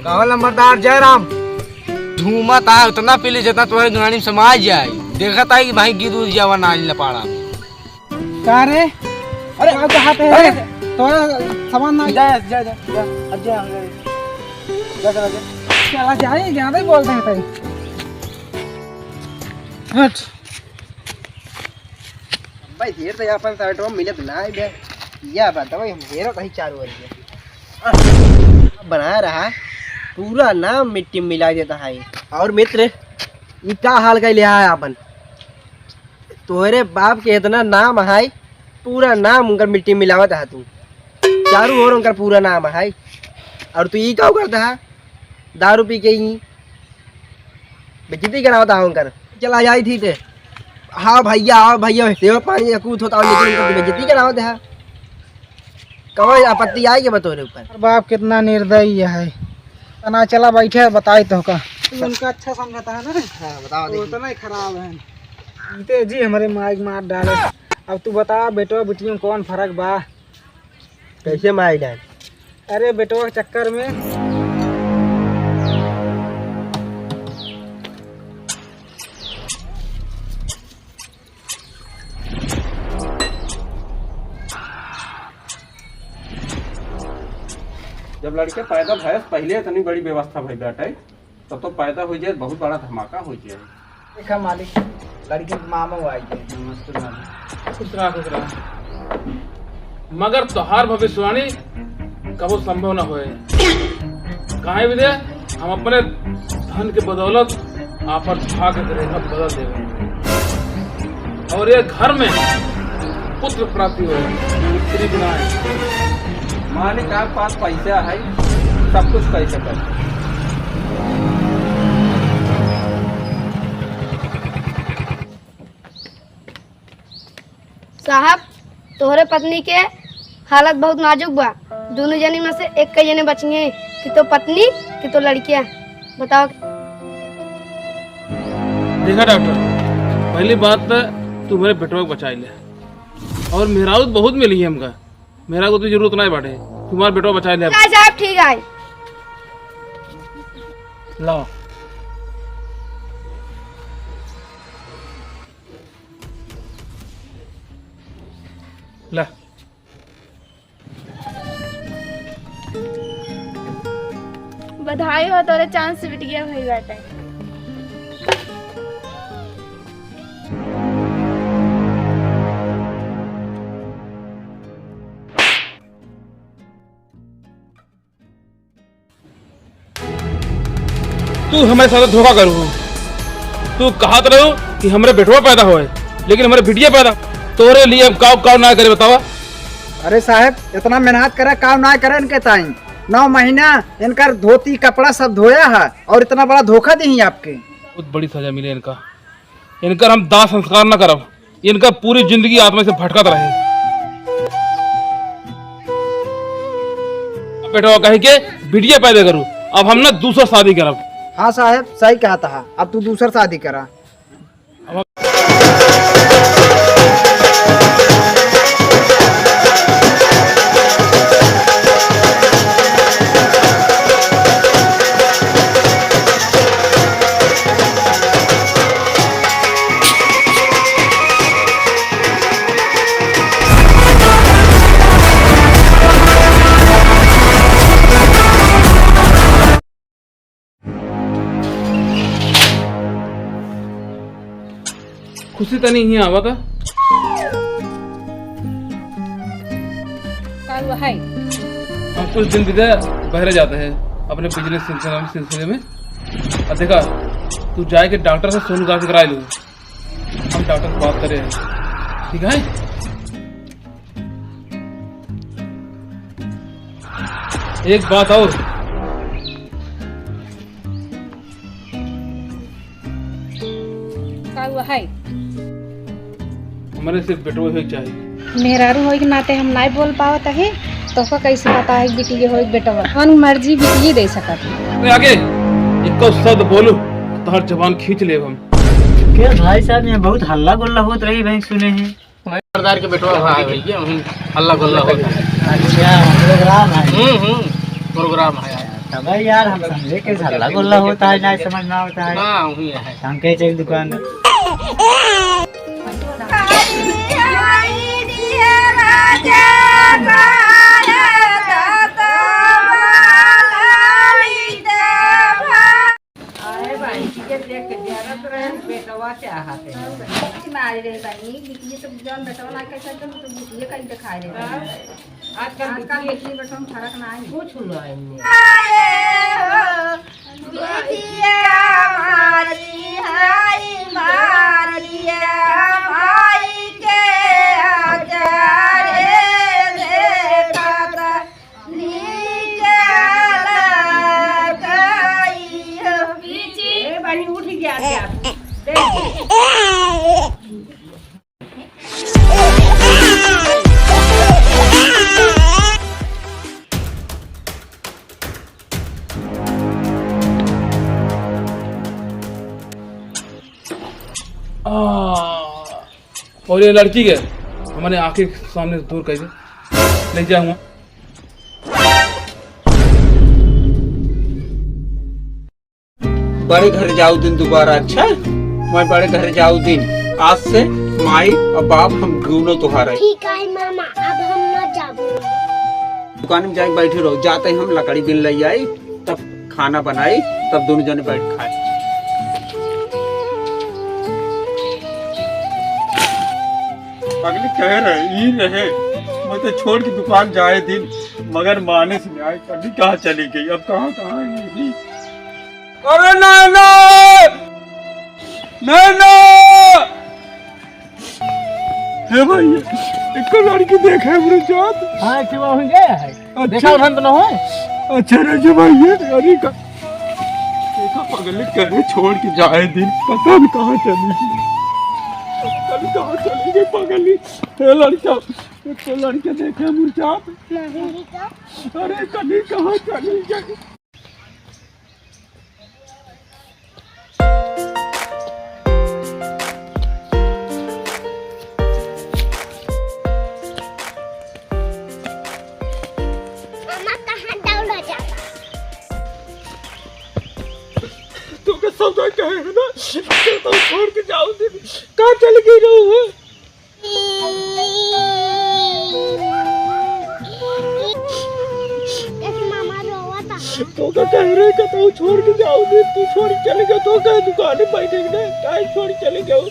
कहो नंबरदार जयराम, धूमत आए उतना पी ली जितना तुम्हारे गाड़ी में समाज जाए। देखा था कि भाई गिर उड़ जावा नाली लपाड़ा में। क्या रे? अरे आप कहाँ पे है? थोड़ा सामान ना जा जा जा जा अब जा जा जा चला जाए ज्यादा ही बोलते हैं हट भाई देर तो अपन साइड में मिलत ना है या बात भाई हम देर कहीं चालू हो रही है बना रहा पूरा नाम मिट्टी में मिला देता है। और मित्र ये क्या हाल का लिया है अपन तोहरे बाप के इतना नाम है पूरा नाम उनका मिट्टी में मिलावत है तू चारू और उनका पूरा नाम है और तू ये क्या करता है दारू पी के ही बेइज्जती करावता है उनका चला जाई थी ते हाँ भैया देव पानी कूद होता है लेकिन उनकी बेइज्जती करावत है कहो आपत्ति आई के बतौरे ऊपर बाप कितना निर्दयी है तना चला बैठे बताई तो का उनका अच्छा समझता है ना। हाँ बताओ देखिए उतना ही खराब है इते जी हमारे माइक मार डाले। अब तू बता बेटवा बेटियों कौन फर्क बा कैसे मार डाल अरे बेटवा के चक्कर में जब लड़के पैदा भैंस पहले इतनी बड़ी व्यवस्था भई बाटे तब तो पैदा हो जाए बहुत बड़ा धमाका हो जाए। देखा मालिक लड़की के मामा वो आई है नमस्ते मालिक। खुश रहा मगर तोहार भविष्यवाणी कबो संभव न होए। काहे विदे हम अपने धन के बदौलत आपन भाग्य के रेखा बदल देवे और ये घर में पुत्र प्राप्ति हो पुत्री बिना मालिक आपके पास पैसा है सब कुछ कर सकते। साहब तोहरे पत्नी के हालत बहुत नाजुक बा दोनों जनी में से एक कई जने बचिए कि तो पत्नी कि तो लड़कियां बताओ। देखा डॉक्टर पहली बात तू मेरे बेटवा को बचा ले और मेहरारू बहुत मिली है हमका मेरा को तो जरूरत नहीं बाटे तुम्हारा बेटवा बचा ले। साहब ठीक है लाओ ला बधाई हो तोरे चांस से बिटिया भई बाटे। तू हमारे साथ धोखा करू तू कहा तो रहो कि हमारे बेटवा पैदा होए लेकिन हमारे बिटिया पैदा तोरे लिए हम काव ना करे बतावा। अरे साहब इतना मेहनत करे काम ना करे इनके ताई 9 महीना इनका धोती कपड़ा सब धोया है और इतना बड़ा धोखा दी आपके बहुत बड़ी सजा मिले इनका इनका हम दाह संस्कार न करब इनका पूरी जिंदगी आत्मा से भटकत रहे। बेटवा कहे के बिटिया पैदा करूँ अब हम ना दूसरा शादी करब। हाँ साहब सही कहा था अब तू दूसरा शादी करा। खुशी तो नहीं आवा था हम कुछ दिन बीते बहरे जाते हैं अपने बिजनेस सिलसिले में और देखा तू जाए के डॉक्टर से सोनोग्राफी करा लो हम डॉक्टर से बात करे ठीक है। एक बात और हमारे सिर्फ बेटो ही चाहिए मेहरारू हो के नाते हम नहीं बोल पावत है तो कैसे पता है बेटी के हो बेटा मन मर्जी बेटी दे सकत आगे एक शब्द बोलू तो हर जबान खींच ले हम। क्या भाई साहब यहाँ बहुत हल्ला गुल्ला होत रही भाई सुने हैं। सरदार के बेटवा भाई भैया हल्ला गुल्ला होता है। अच्छा प्रोग्राम है। प्रोग्राम है तब यार हम समझे कि हल्ला गुल्ला होता है ना समझ ना होता है। हाँ वही है। हम कहे चल दुकान में। और ये लड़की के हमारे आंखें के सामने से दूर कैसे ले जाऊंगा। बड़े घर जाऊ दिन दोबारा। अच्छा मैं बड़े घर जाऊ दिन आज से माई और बाप हम दोनों तुम्हारे। ठीक है मामा, अब हम न जाबो। दुकान में जाके बैठे रहो, जाते ही हम लकड़ी बिन ले आई तब खाना बनाई तब दोनों जने बैठ खाए। अगले कह रहे रहे मैं तो छोड़ के दुकान जाए दिन मगर माने से आए कभी कहाँ चली गई अब कहाँ गई। अरे नैना नैना हे भाई एक लड़की देखे हमरे जात। हाँ क्यों हो गया है? देखा उधर तो न हो। अच्छा रजे भाई अरे का देखा पगले कहे छोड़ के जाए दिन पता नहीं कहाँ चली गई। कहाँ चली गई पगली। हे लड़का तो लड़के देखे मुरझात। अरे कभी कहाँ चली गई। कहे है ना तो छोड़ के जाओ दिन कहाँ चल गई रहो है। तो क्या कह रहे कि तू छोड़ के जाओ दिन तू छोड़ के चले गए तो क्या दुकान में बैठे ना काय छोड़ चले गए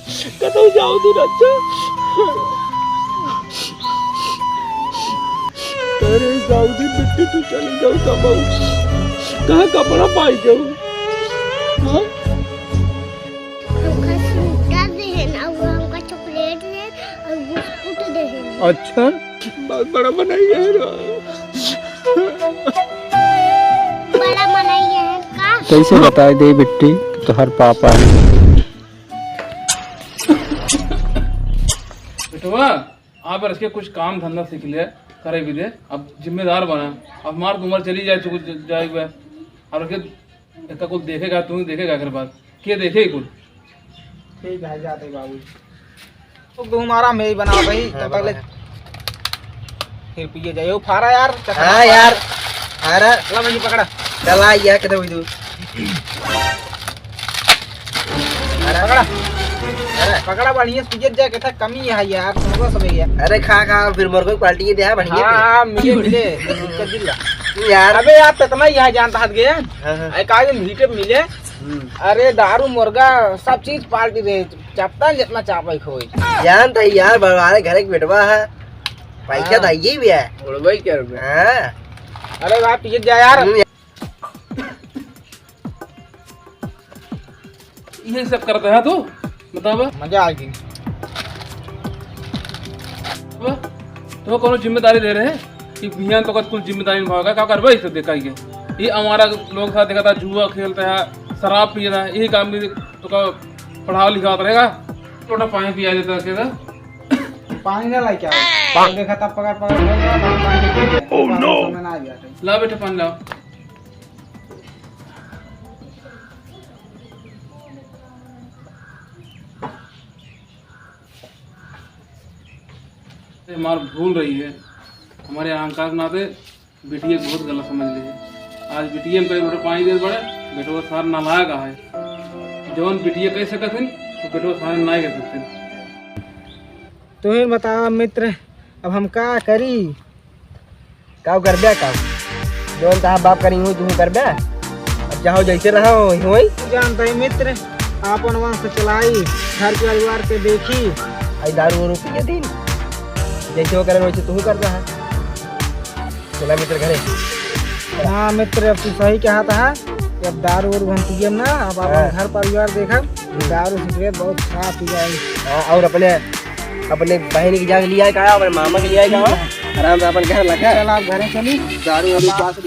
कतौ जाओ दिन। अच्छा अरे जाओ दिन मिट्टी तू चले जाओ तब कहाँ कपड़ा पाई जाओ। हाँ अच्छा बहुत बड़ा बनाइए बड़ा बनाइए है का कैसे बताए दे बिट्टी तो हर पापा है। बेटवा आप इसके कुछ काम धंधा सीख लिया करे भी दे अब जिम्मेदार बना। अब मार उम्र चली जाए कुछ जाएगा और इसका कुछ देखेगा तू ही देखेगा अगर बात क्या देखे कुछ। ठीक है जाते बाबू तो तुम्हारा मेरी बना भाई तब पहले फिर पिए जाइयो फारा यार। हाँ यार अरे चला मुझे पकड़ा चला यार किधर हुई तू। अरे पकड़ा अरे पकड़ा बढ़िया पिए जाए कैसा कमी है यार तुमको सब यार। अरे खा खा फिर मुर्गो की पार्टी दे बढ़िया। हाँ मिले मिले जिला यार अबे आप कितना यहाँ जानता हाथ गए हाँ। एक आदमी मीटे में मिले। अरे दारू मुर्गा सब चीज पार्टी दे चपता जितना चापा खोई जान था यार बड़वारे घर एक बेटवा है पैसा दाइए भी है उड़वाई क्या रुपए। हाँ अरे भाई पिए जा यार। यही सब करते हैं तू बताओ मजा आ गई। तो कोनो जिम्मेदारी ले रहे हैं कि बिहान तो कुछ जिम्मेदारी निभाएगा क्या करवा इसे देखा ही ये हमारा लोग साथ देखा था जुआ खेलता है शराब पिए था यही काम भी तो का पढ़ा लिखा रहेगा छोटा पानी पिया देता है पानी ना लाई क्या देखा तब पकड़ पकड़ ओह नो ला बेटे पानी लाओ। हमार भूल रही है। हमारे अहंकार के नाते बिटिया को बहुत गलत समझ ली है। आज बिटिया में कई बेटो पानी दे बड़े बेटो सार नालायक है। जौन बिटिया कह सकत हन तो बेटो सारे ना कह सकते। तुम्हें बताओ मित्र, अब हम का करी? का कर बे का जोन ता बाप करी हूं तू कर बे। अब चाहो जैसे रहो होई जानता है मित्र, आपन वंश चलाई, घर परिवार के देखी, आई दारू वारू पिए दिन जैसे वो करे वैसे तू कर रहा है। चला मित्र घरे। हाँ मित्र, अब तू सही कहा था। अब दारू वारू हम पिए ना, अब अपन घर परिवार देखा, दारू सिगरेट बहुत खराब पी जाएगी। हाँ, और अपने बहन की जाके लिया है का, अपने मामा के लिया है का, आराम से अपन घर लगा। चल आप घरे चली। दारू वारू पास